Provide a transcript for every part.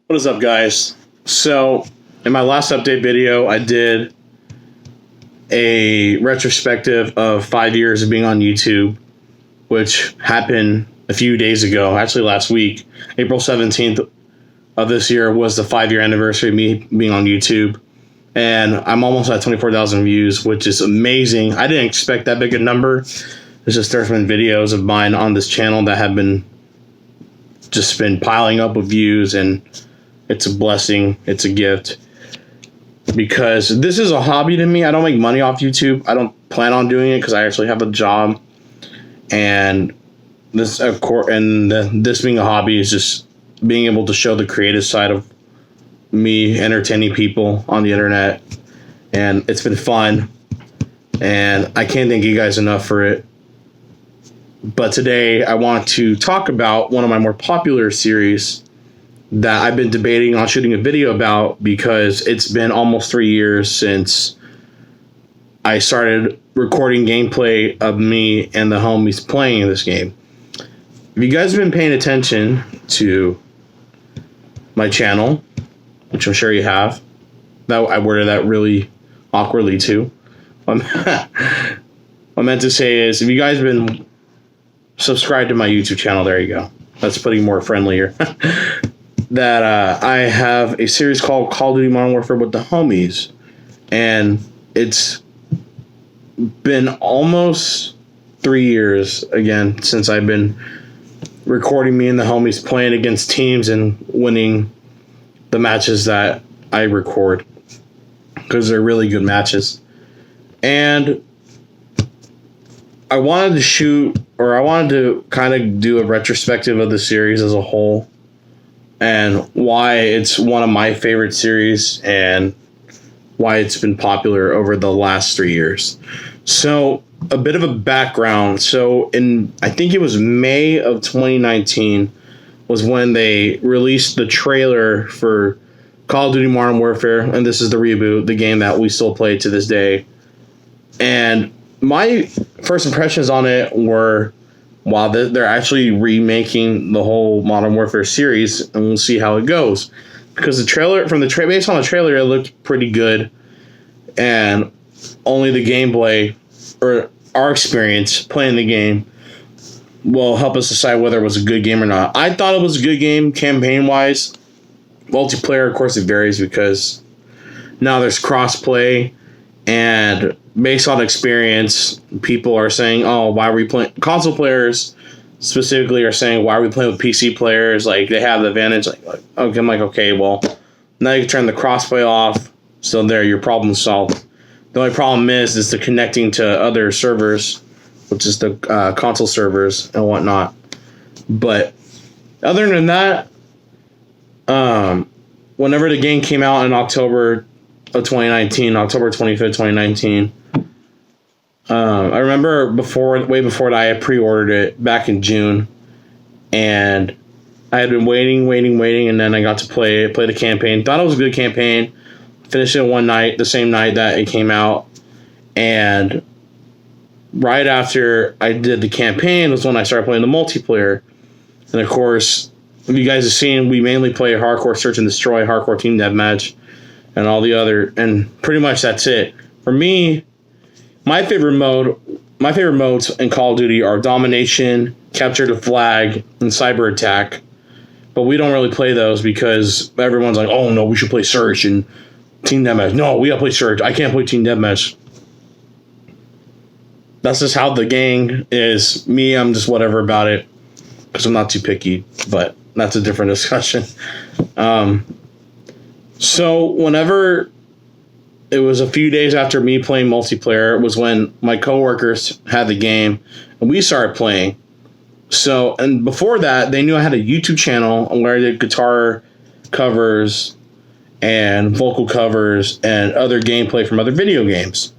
What is up, guys? So, in my last update video, I did a retrospective of 5 years of being on YouTube, which happened a few days ago, actually last week. April 17th of this year was the 5-year anniversary of me being on YouTube. And I'm almost at 24,000 views, which is amazing. I didn't expect that big a number. There's been videos of mine on this channel that have been piling up with views, and it's a blessing. It's a gift, because this is a hobby to me. I don't make money off YouTube. I don't plan on doing it because I actually have a job, and this, of course, this being a hobby is just being able to show the creative side of me entertaining people on the internet, and it's been fun, and I can't thank you guys enough for it. But today I want to talk about one of my more popular series that I've been debating on shooting a video about, because it's been almost 3 years since I started recording gameplay of me and the homies playing this game. If you guys have been paying attention to my channel, which I'm sure you have, that I worded that really awkwardly too. What I meant to say is, if you guys have been subscribed to my YouTube channel, there you go. That's putting more friendlier. That I have a series called Call of Duty Modern Warfare with the homies, and it's been almost 3 years again since I've been recording me and the homies playing against teams and winning the matches that I record, because they're really good matches. And I wanted to kind of do a retrospective of the series as a whole, and why it's one of my favorite series, and why it's been popular over the last 3 years. So, a bit of a background. So, I think it was May of 2019 was when they released the trailer for Call of Duty Modern Warfare, and this is the reboot, the game that we still play to this day. And my first impressions on it were, wow, they're actually remaking the whole Modern Warfare series, and we'll see how it goes. Because the trailer, based on the trailer, it looked pretty good, and only the gameplay, or our experience playing the game, will help us decide whether it was a good game or not. I thought it was a good game, campaign-wise. Multiplayer, of course, it varies, because now there's cross-play, and based on experience, people are saying, oh, why are we playing? Console players specifically are saying, why are we playing with PC players? Like, they have the advantage. Okay, I'm like, okay, well, now you can turn the crossplay off, so there, your problem solved. The only problem is the connecting to other servers, which is the console servers and whatnot. But other than that, whenever the game came out in October of 2019, October 25th, 2019, I remember way before that, I had pre-ordered it back in June, and I had been waiting, and then I got to play the campaign. Thought it was a good campaign. Finished it one night, the same night that it came out, and right after I did the campaign was when I started playing the multiplayer. And of course, if you guys have seen, we mainly play Hardcore Search and Destroy, Hardcore Team Deathmatch, and all the other, and pretty much that's it. For me, my favorite modes in Call of Duty are Domination, Capture the Flag, and Cyber Attack. But we don't really play those because everyone's like, oh no, we should play Search and Team Deathmatch. No, we gotta play Search. I can't play Team Deathmatch. That's just how the gang is. Me, I'm just whatever about it, because I'm not too picky, but that's a different discussion. So whenever it was a few days after me playing multiplayer, was when my coworkers had the game and we started playing. So, and before that, they knew I had a YouTube channel where I did guitar covers and vocal covers and other gameplay from other video games.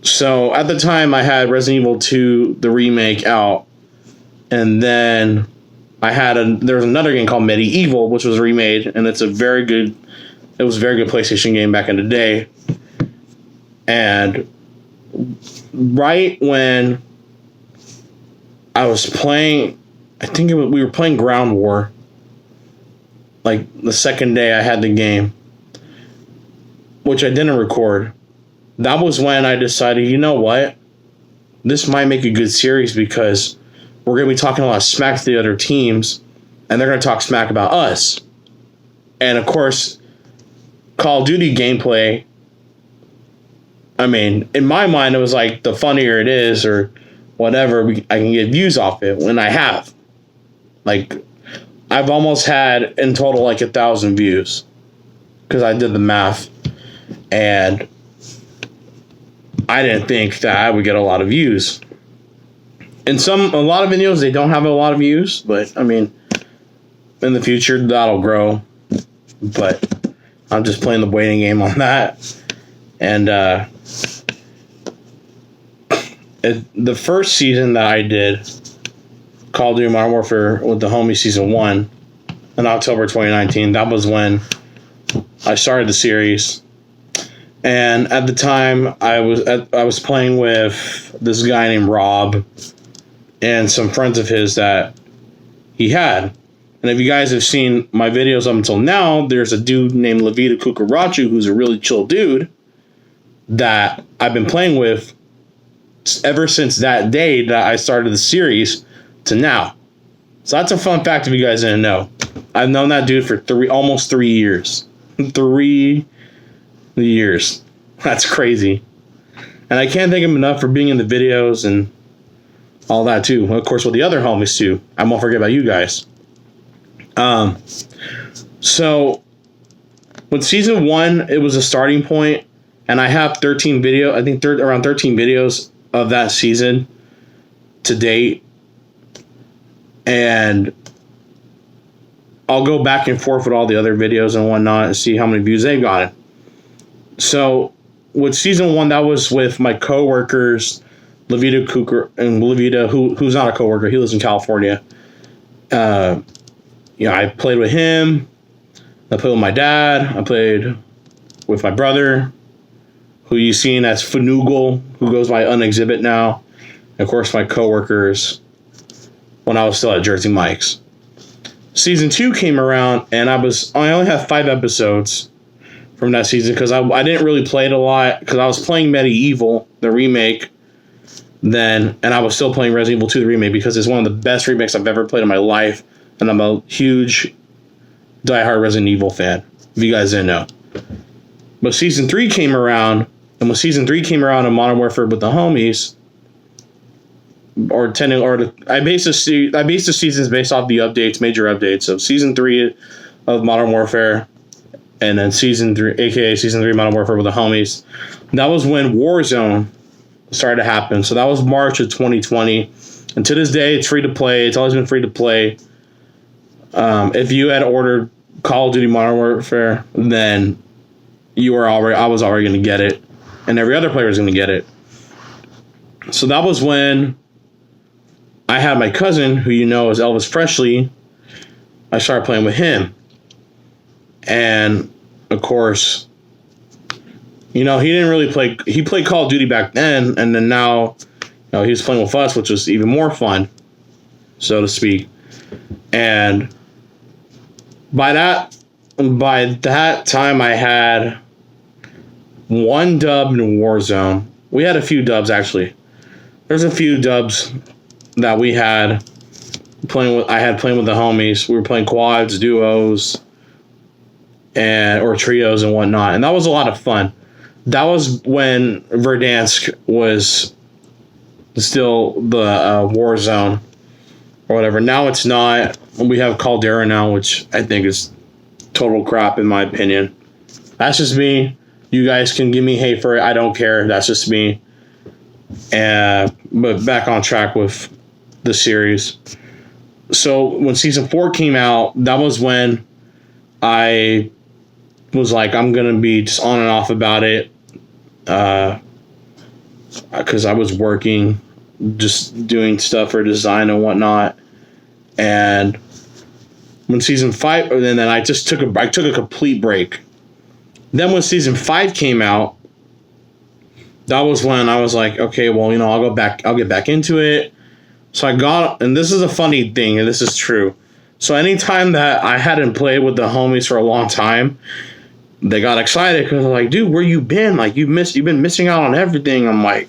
So at the time, I had Resident Evil 2, the remake, out, and then there was another game called Medieval, which was remade, and it was a very good PlayStation game back in the day. And right when I was playing, we were playing Ground War, like the second day I had the game, which I didn't record, that was when I decided, you know what? This might make a good series because we're going to be talking a lot of smack to the other teams, and they're going to talk smack about us. And of course, Call of Duty gameplay, I mean, in my mind, it was like the funnier it is or whatever, I can get views off it when I have. Like, I've almost had in total like 1,000 views because I did the math, and I didn't think that I would get a lot of views. In a lot of videos, they don't have a lot of views, but I mean, in the future, that'll grow. But I'm just playing the waiting game on that. And the first season that I did, Call of Duty Modern Warfare with the Homie Season 1, in October 2019, that was when I started the series. And at the time, I was playing with this guy named Rob and some friends of his that he had. And if you guys have seen my videos up until now, there's a dude named Levita Kukarachu who's a really chill dude that I've been playing with ever since that day that I started the series to now. So that's a fun fact if you guys didn't know. I've known that dude for almost 3 years. 3 years. That's crazy. And I can't thank him enough for being in the videos and all that too. Of course, with the other homies too. I won't forget about you guys. So with season 1, it was a starting point, and I have 13 video. I think around 13 videos of that season to date, and I'll go back and forth with all the other videos and whatnot and see how many views they've gotten. So with season 1, that was with my coworkers, Levita Cooker and Levita, who's not a coworker. He lives in California. I played with him. I played with my dad. I played with my brother, who you've seen as Fanoogle, who goes by Unexhibit now. And of course, my coworkers when I was still at Jersey Mike's. Season 2 came around, and I only had 5 episodes from that season because I didn't really play it a lot because I was playing Medieval, the remake, then, and I was still playing Resident Evil 2, the remake, because it's one of the best remakes I've ever played in my life, and I'm a huge diehard Resident Evil fan, if you guys didn't know. But Season 3 came around, and when Season 3 came around in Modern Warfare with the homies, I based the seasons based off the updates, major updates of Season 3 of Modern Warfare, and then Season 3, aka Season 3 Modern Warfare with the homies. That was when Warzone started to happen. So that was March of 2020. And to this day, it's free to play. It's always been free to play. If you had ordered Call of Duty Modern Warfare, then I was already going to get it. And every other player was going to get it. So that was when I had my cousin, who you know is Elvis Presley. I started playing with him. And, of course, he didn't really play. He played Call of Duty back then, and then now, he was playing with us, which was even more fun, so to speak. And by that time, I had 1 dub in Warzone. We had a few dubs, actually. There's a few dubs that we had playing with. I had playing with the homies. We were playing quads, duos, or trios and whatnot, and that was a lot of fun. That was when Verdansk was still the war zone or whatever. Now it's not. We have Caldera now, which I think is total crap in my opinion. That's just me. You guys can give me hate for it. I don't care. That's just me. But back on track with the series. So when Season 4 came out, that was when I was like, I'm going to be just on and off about it. Because I was working, just doing stuff for design and whatnot. And when Season 5, then I just took a complete break. Then when Season 5 came out, that was when I was like, okay, well, I'll get back into it. So I got, and this is a funny thing, and this is true. So anytime that I hadn't played with the homies for a long time, they got excited because they're like, dude, where you been? Like, you've been missing out on everything. I'm like,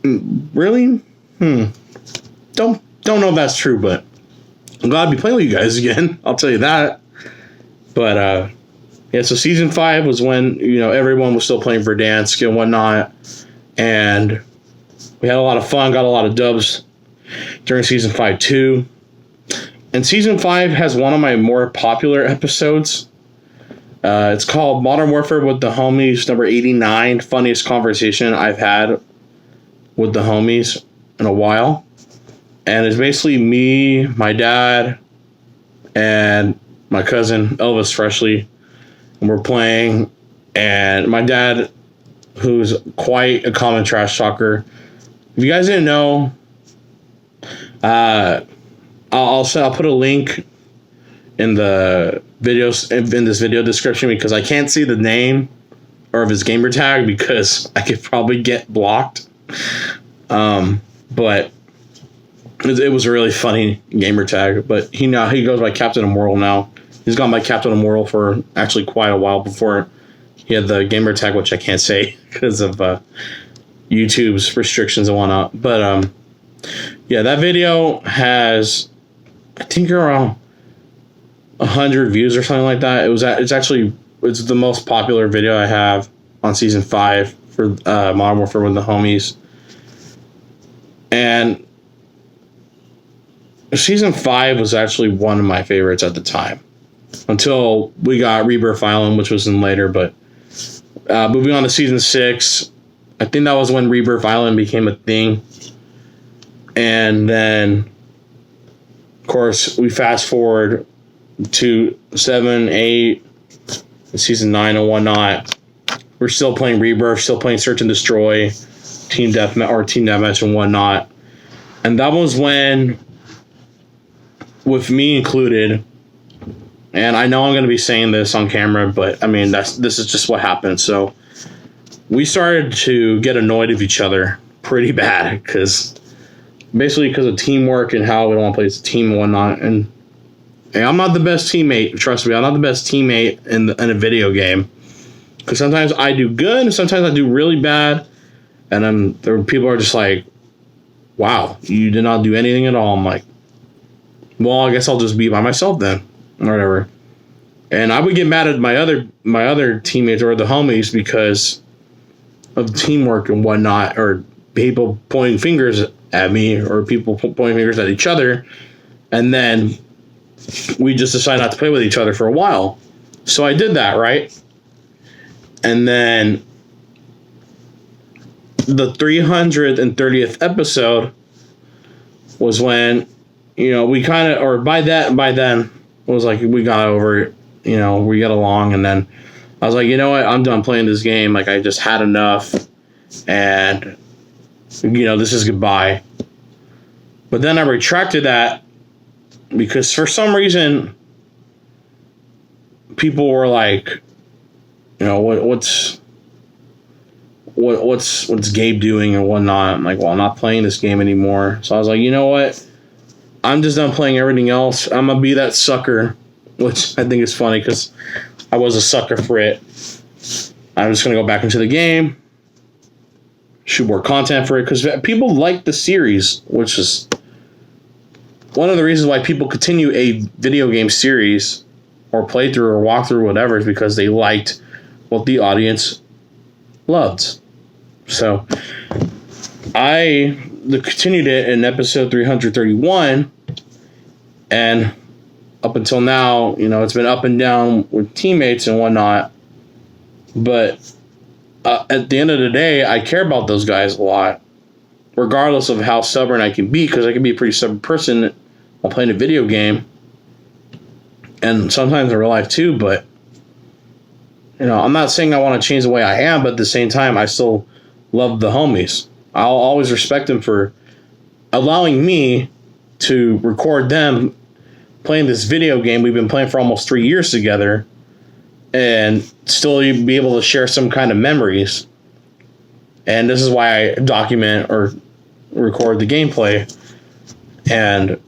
really? Don't know if that's true, but I'm glad to be playing with you guys again. I'll tell you that. But yeah, so season 5 was when, you know, everyone was still playing Verdansk and whatnot, and we had a lot of fun, got a lot of dubs during season 5 too. And season 5 has one of my more popular episodes. It's called Modern Warfare with the Homies, number 89, funniest conversation I've had with the homies in a while. And it's basically me, my dad, and my cousin, Elvis Freshly. And we're playing, and my dad, who's quite a common trash talker. If you guys didn't know, I'll put a link in the videos in this video description, because I can't see the name or of his gamer tag because I could probably get blocked. But it was a really funny gamer tag. But he goes by Captain Immoral now. He's gone by Captain Immoral for actually quite a while before he had the gamer tag, which I can't say because of YouTube's restrictions and whatnot. But yeah, that video has, I think, around 100 views or something like that. It's the most popular video I have on season 5 for Modern Warfare with the homies. And season 5 was actually one of my favorites at the time, until we got Rebirth Island, which was in later. But moving on to season 6, I think that was when Rebirth Island became a thing. And then, of course, we fast forward to 7, 8, season 9 and whatnot. We're still playing Rebirth, still playing Search and Destroy, Team Deathmatch and whatnot. And that was when, with me included, and I know I'm going to be saying this on camera, but I mean, this is just what happened. So we started to get annoyed of each other pretty bad, because of teamwork and how we don't want to play as a team and whatnot. And I'm not the best teammate. Trust me, I'm not the best teammate in a video game, because sometimes I do good and sometimes I do really bad. And then people are just like, wow, you did not do anything at all. I'm like, well, I guess I'll just be by myself then, or whatever. And I would get mad at my other teammates or the homies because of teamwork and whatnot, or people pointing fingers at me, or people pointing fingers at each other, and then we just decided not to play with each other for a while. So I did that, right? And then the 330th episode was when, you know, we kind of, or by then it was like we got over it, you know, we got along. And then I was like, you know what, I'm done playing this game. Like, I just had enough, and, you know, this is goodbye. But then I retracted that, because for some reason people were like, you know, what's Gabe doing and whatnot. I'm like, well, I'm not playing this game anymore. So I was like, you know what? I'm just done playing everything else. I'm going to be that sucker, which I think is funny because I was a sucker for it. I'm just going to go back into the game, shoot more content for it, because people like the series, which is one of the reasons why people continue a video game series or playthrough or walkthrough or whatever, is because they liked what the audience loved. So I continued it in episode 331, and up until now, you know, it's been up and down with teammates and whatnot, but at the end of the day, I care about those guys a lot, regardless of how stubborn I can be, because I can be a pretty stubborn person while playing a video game, and sometimes in real life too. But, you know, I'm not saying I want to change the way I am, but at the same time, I still love the homies. I'll always respect them for allowing me to record them playing this video game we've been playing for almost 3 years together, and still be able to share some kind of memories. And this is why I document or record the gameplay. And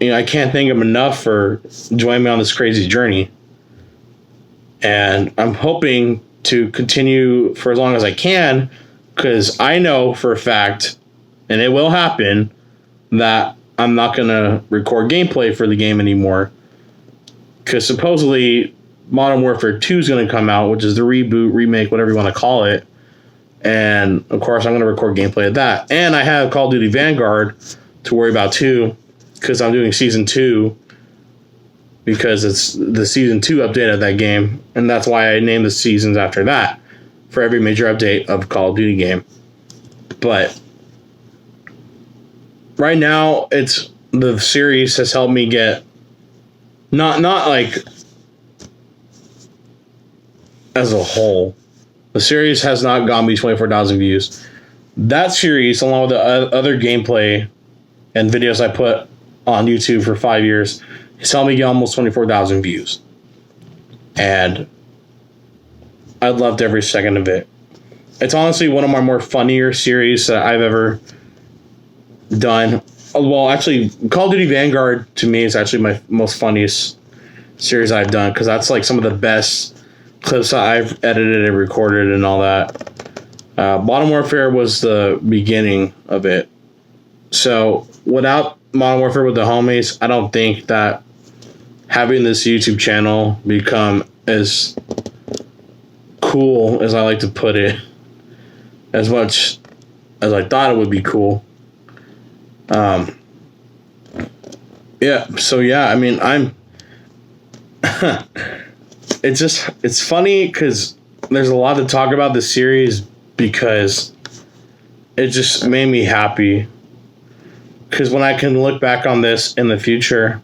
I can't thank him enough for joining me on this crazy journey. And I'm hoping to continue for as long as I can, because I know for a fact, and it will happen, that I'm not going to record gameplay for the game anymore. Because supposedly Modern Warfare 2 is going to come out, which is the reboot, remake, whatever you want to call it. And, of course, I'm going to record gameplay of that. And I have Call of Duty Vanguard to worry about, too, because I'm doing Season 2, because it's the Season 2 update of that game. And that's why I named the seasons after that, for every major update of Call of Duty game. But right now, the series has helped me get, not like as a whole, the series has not gotten me 24,000 views. That series, along with the other gameplay and videos I put on YouTube for 5 years, has helped me get almost 24,000 views. And I loved every second of it. It's honestly one of my more funnier series that I've ever done. Well, actually, Call of Duty Vanguard, to me, is actually my most funniest series I've done, because that's like some of the best clips that I've edited and recorded and all that. Modern Warfare was the beginning of it. So, without Modern Warfare with the homies, I don't think that having this YouTube channel become as cool as I like to put it, as much as I thought it would be cool. I'm it's funny because there's a lot to talk about this series, because it just made me happy. Because when I can look back on this in the future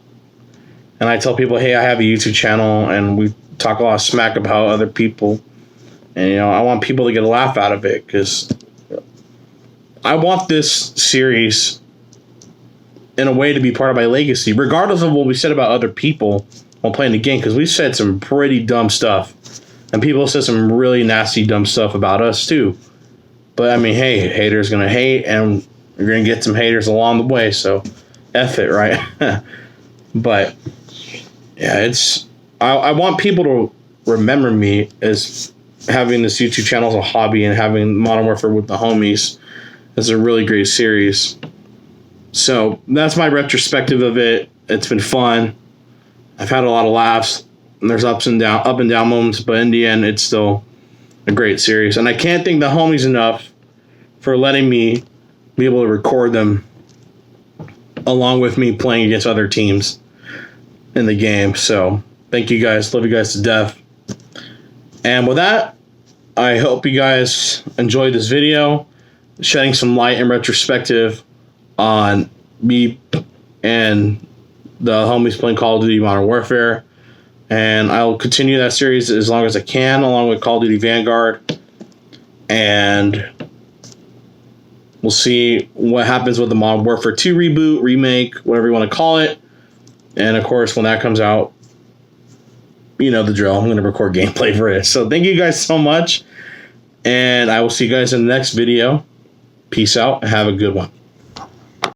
and I tell people, hey, I have a YouTube channel, and we talk a lot of smack about other people, and I want people to get a laugh out of it, because I want this series in a way to be part of my legacy, regardless of what we said about other people while playing the game, because we said some pretty dumb stuff, and people said some really nasty, dumb stuff about us too. But I mean, hey, haters gonna hate, and you're gonna get some haters along the way, so F it, right? But yeah, I want people to remember me as having this YouTube channel as a hobby, and having Modern Warfare with the homies as a really great series. So that's my retrospective of it. It's been fun. I've had a lot of laughs, and there's up and down moments, but in the end, it's still a great series. And I can't thank the homies enough for letting me be able to record them along with me playing against other teams in the game. So thank you guys. Love you guys to death. And with that, I hope you guys enjoyed this video, shedding some light and retrospective on me and the homies playing Call of Duty Modern Warfare. And I'll continue that series as long as I can, along with Call of Duty Vanguard. And we'll see what happens with the Modern Warfare 2 reboot, remake, whatever you want to call it. And of course, when that comes out, you know the drill. I'm going to record gameplay for it. So thank you guys so much. And I will see you guys in the next video. Peace out and have a good one.